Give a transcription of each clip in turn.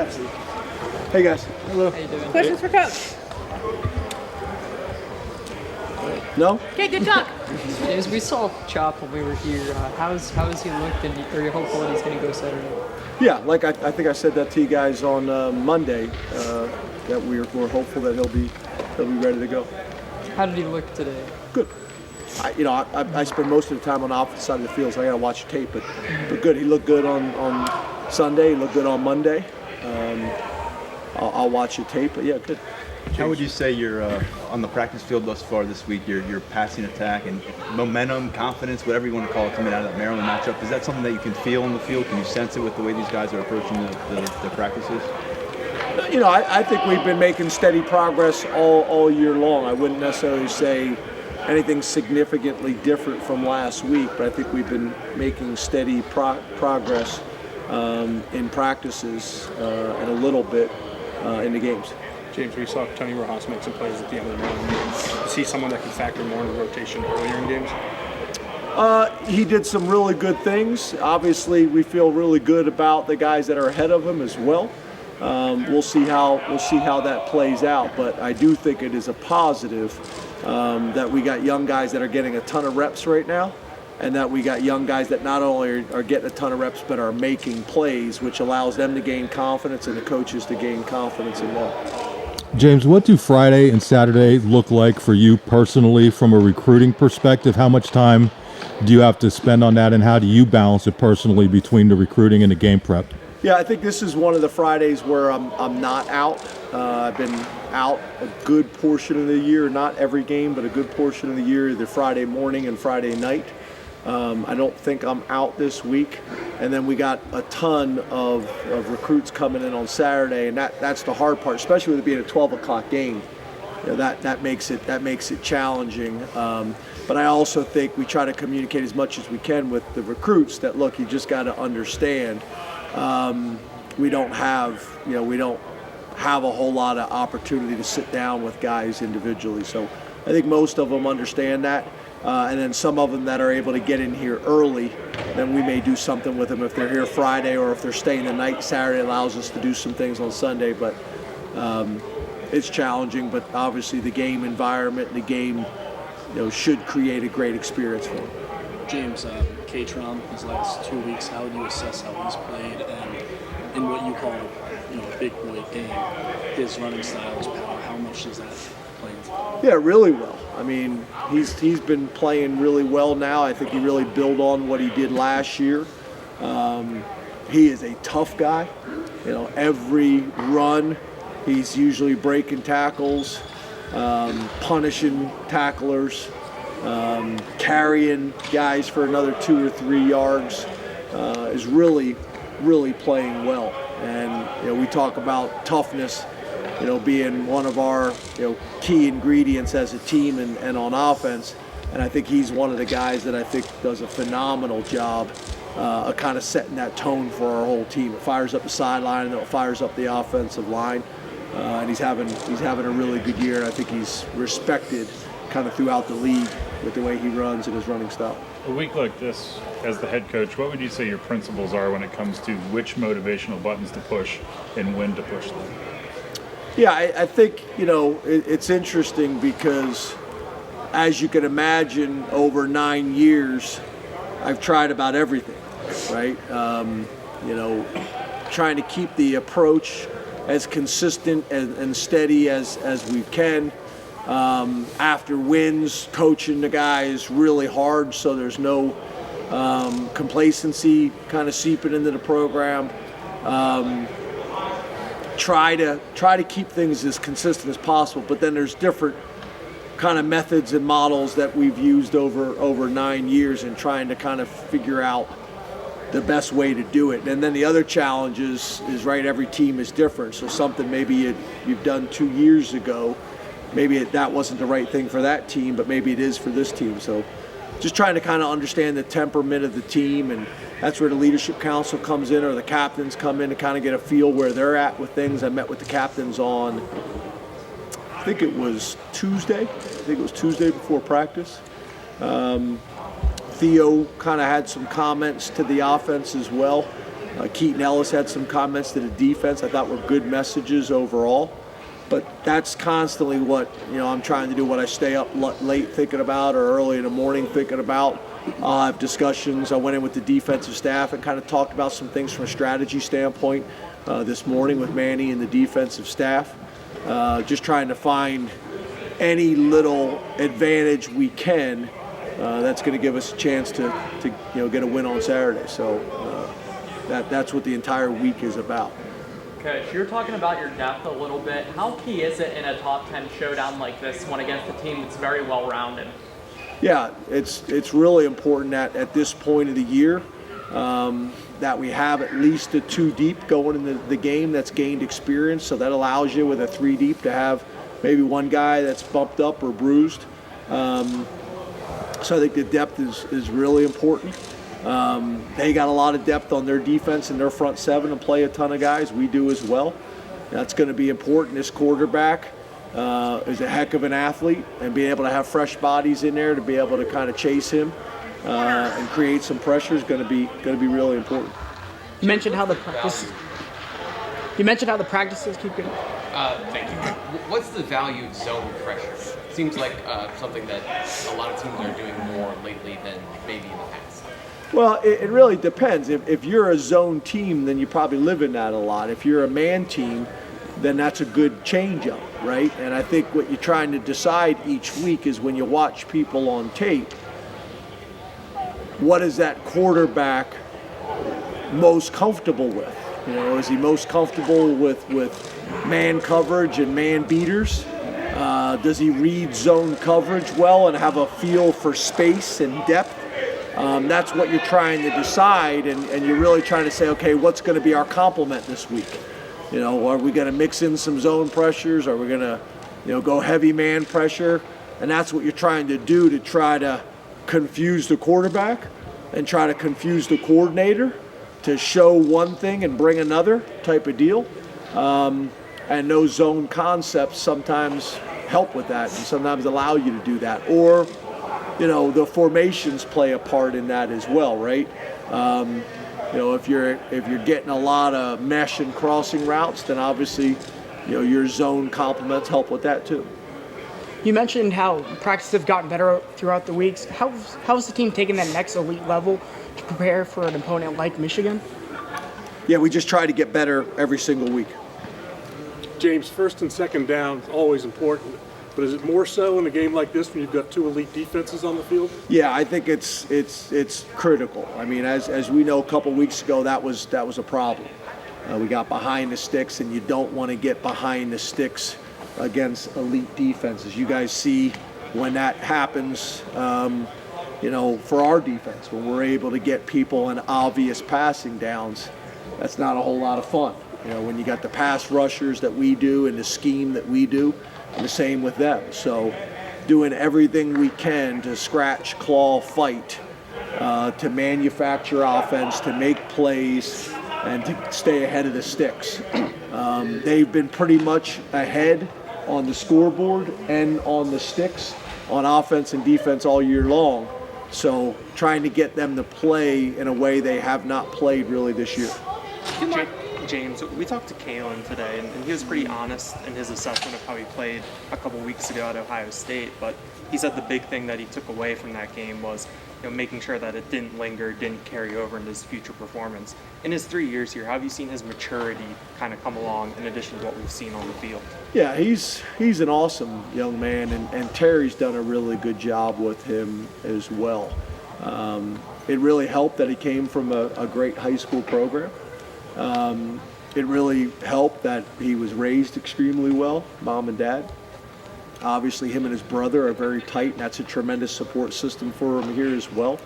Hey guys. Hello. How you doing? Questions for Coach? No? Okay, good talk. As we saw Chop when we were here, how has he looked, and are you hopeful that he's going to go Saturday? Yeah, like I think I said that to you guys on Monday, that we're hopeful that he'll be ready to go. How did he look today? Good. I spend most of the time on the opposite side of the field, so I got to watch the tape. But good. He looked good on Sunday. He looked good on Monday. I'll watch the tape. But yeah, good. How would you say you're on the practice field thus far this week? Your passing attack and momentum, confidence, whatever you want to call it, coming out of that Maryland matchup. Is that something that you can feel in the field? Can you sense it with the way these guys are approaching the practices? I think we've been making steady progress all year long. I wouldn't necessarily say anything significantly different from last week, but I think we've been making steady progress in practices and a little bit in the games. James, we saw Tony Rojas make some plays at the end of the Maryland game. Is he someone that can factor more into rotation earlier in games? He did some really good things. Obviously, we feel really good about the guys that are ahead of him as well. We'll see how that plays out, but I do think it is a positive that we got young guys that are getting a ton of reps right now, and that we got young guys that not only are getting a ton of reps but are making plays, which allows them to gain confidence and the coaches to gain confidence in them. James, what do Friday and Saturday look like for you personally from a recruiting perspective? How much time do you have to spend on that, and how do you balance it personally between the recruiting and the game prep? Yeah, I think this is one of the Fridays where I'm not out. I've been out a good portion of the year, not every game, but a good portion of the year, either Friday morning and Friday night. I don't think I'm out this week. And then we got a ton of recruits coming in on Saturday, and that's the hard part, especially with it being a 12 o'clock game. That makes it challenging. But I also think we try to communicate as much as we can with the recruits that, look, you just got to understand we don't have a whole lot of opportunity to sit down with guys individually. So I think most of them understand that. And then some of them that are able to get in here early, then we may do something with them if they're here Friday, or if they're staying the night. Saturday allows us to do some things on Sunday, but it's challenging. But obviously the game environment and the game should create a great experience for them. James, K-Tron, his last 2 weeks, how would you assess how he's played, and in what you call a big boy game, his running style, his power, how much does that play into? Yeah, really well. I mean, he's been playing really well now. I think he really built on what he did last year. He is a tough guy. Every run, he's usually breaking tackles, punishing tacklers, carrying guys for another 2 or 3 yards. Is really playing well. And we talk about toughness, being one of our key ingredients as a team and on offense. And I think he's one of the guys that I think does a phenomenal job of kind of setting that tone for our whole team. It fires up the sideline and it fires up the offensive line. And he's having a really good year, and I think he's respected kind of throughout the league with the way he runs and his running style. A week like this, as the head coach, what would you say your principles are when it comes to which motivational buttons to push and when to push them? Yeah, I think, it's interesting because, as you can imagine, over 9 years, I've tried about everything, right? Trying to keep the approach as consistent and steady as we can. After wins, coaching the guys really hard so there's no complacency kind of seeping into the program. Try to keep things as consistent as possible, but then there's different kind of methods and models that we've used over 9 years in trying to kind of figure out the best way to do it. And then the other challenge is right, every team is different. So something maybe you've done 2 years ago, maybe that wasn't the right thing for that team, but maybe it is for this team. So just trying to kind of understand the temperament of the team, and that's where the leadership council comes in, or the captains come in to kind of get a feel where they're at with things. I met with the captains on, I think it was Tuesday before practice. Theo kind of had some comments to the offense as well. Keaton Ellis had some comments to the defense I thought were good messages overall. But that's constantly what, I'm trying to do, what I stay up late thinking about or early in the morning thinking about. I have discussions. I went in with the defensive staff and kind of talked about some things from a strategy standpoint this morning with Manny and the defensive staff. Just trying to find any little advantage we can that's going to give us a chance to get a win on Saturday. So that's what the entire week is about. Coach, you're talking about your depth a little bit. How key is it in a top 10 showdown like this one against a team that's very well-rounded? Yeah, it's really important that at this point of the year that we have at least a 2 deep going in the game that's gained experience. So that allows you with a 3 deep to have maybe one guy that's bumped up or bruised. So I think the depth is really important. They got a lot of depth on their defense and their front 7 and play a ton of guys. We do as well. That's going to be important. This quarterback is a heck of an athlete, and being able to have fresh bodies in there to be able to kind of chase him and create some pressure is going to be really important. You mentioned how the practices keep going. Thank you. What's the value of zone pressure? Seems like something that a lot of teams are doing more lately than maybe in the past. Well, it really depends. If you're a zone team, then you probably live in that a lot. If you're a man team, then that's a good change-up, right? And I think what you're trying to decide each week is when you watch people on tape, what is that quarterback most comfortable with? Is he most comfortable with man coverage and man beaters? Does he read zone coverage well and have a feel for space and depth? That's what you're trying to decide, and you're really trying to say, okay, what's going to be our complement this week? Are we going to mix in some zone pressures? Are we going to, go heavy man pressure? And that's what you're trying to do to try to confuse the quarterback and try to confuse the coordinator to show one thing and bring another type of deal. And those zone concepts sometimes help with that and sometimes allow you to do that. Or, the formations play a part in that as well, right? If you're getting a lot of mesh and crossing routes, then obviously, your zone complements help with that too. You mentioned how practices have gotten better throughout the weeks. How's the team taking that next elite level to prepare for an opponent like Michigan? Yeah, we just try to get better every single week. James, first and second down is always important, but is it more so in a game like this when you've got 2 elite defenses on the field? Yeah, I think it's critical. I mean, as we know, a couple weeks ago, that was a problem. We got behind the sticks, and you don't want to get behind the sticks against elite defenses. You guys see when that happens, for our defense, when we're able to get people in obvious passing downs, that's not a whole lot of fun. When you got the pass rushers that we do and the scheme that we do, and the same with them. So doing everything we can to scratch, claw, fight, to manufacture offense, to make plays, and to stay ahead of the sticks. They've been pretty much ahead on the scoreboard and on the sticks on offense and defense all year long. So trying to get them to play in a way they have not played really this year. James, we talked to Kalen today, and he was pretty honest in his assessment of how he played a couple weeks ago at Ohio State, but he said the big thing that he took away from that game was making sure that it didn't linger, didn't carry over into his future performance. In his 3 years here, how have you seen his maturity kind of come along in addition to what we've seen on the field? Yeah, he's an awesome young man, and Terry's done a really good job with him as well. It really helped that he came from a great high school program. It really helped that he was raised extremely well, mom and dad. Obviously, him and his brother are very tight, and that's a tremendous support system for him here as well.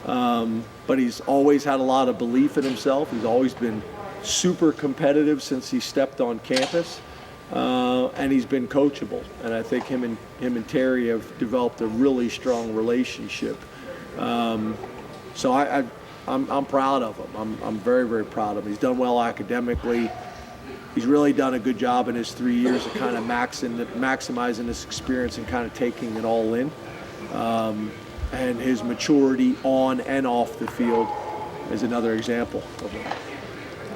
But he's always had a lot of belief in himself. He's always been super competitive since he stepped on campus, and he's been coachable. And I think him and Terry have developed a really strong relationship. So I'm proud of him. I'm very, very proud of him. He's done well academically. He's really done a good job in his 3 years of kind of maximizing this experience and kind of taking it all in. And his maturity on and off the field is another example of that.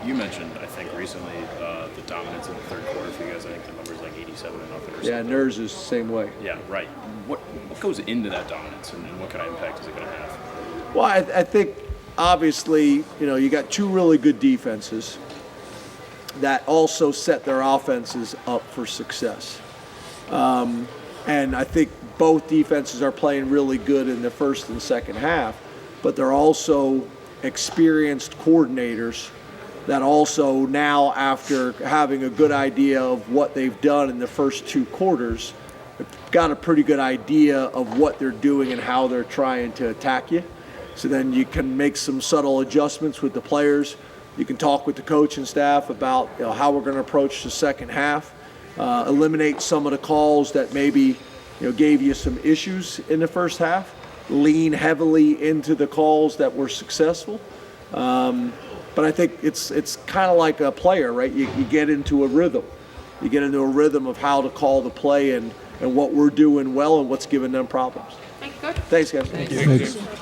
You mentioned, I think, recently the dominance in the third quarter for you guys. I think the number's like 87-0 or something. Yeah, NERS is the same way. Yeah, right. What goes into that dominance, and what kind of impact is it going to have? Well, I think obviously, you got two really good defenses that also set their offenses up for success. And I think both defenses are playing really good in the first and second half, but they're also experienced coordinators that also now, after having a good idea of what they've done in the first two quarters, have got a pretty good idea of what they're doing and how they're trying to attack you. So then you can make some subtle adjustments with the players. You can talk with the coaching staff about how we're going to approach the second half, eliminate some of the calls that maybe gave you some issues in the first half, lean heavily into the calls that were successful. But I think it's kind of like a player, right? You get into a rhythm. You get into a rhythm of how to call the play and what we're doing well and what's giving them problems. Thank you, Coach. Thanks, guys. Thanks.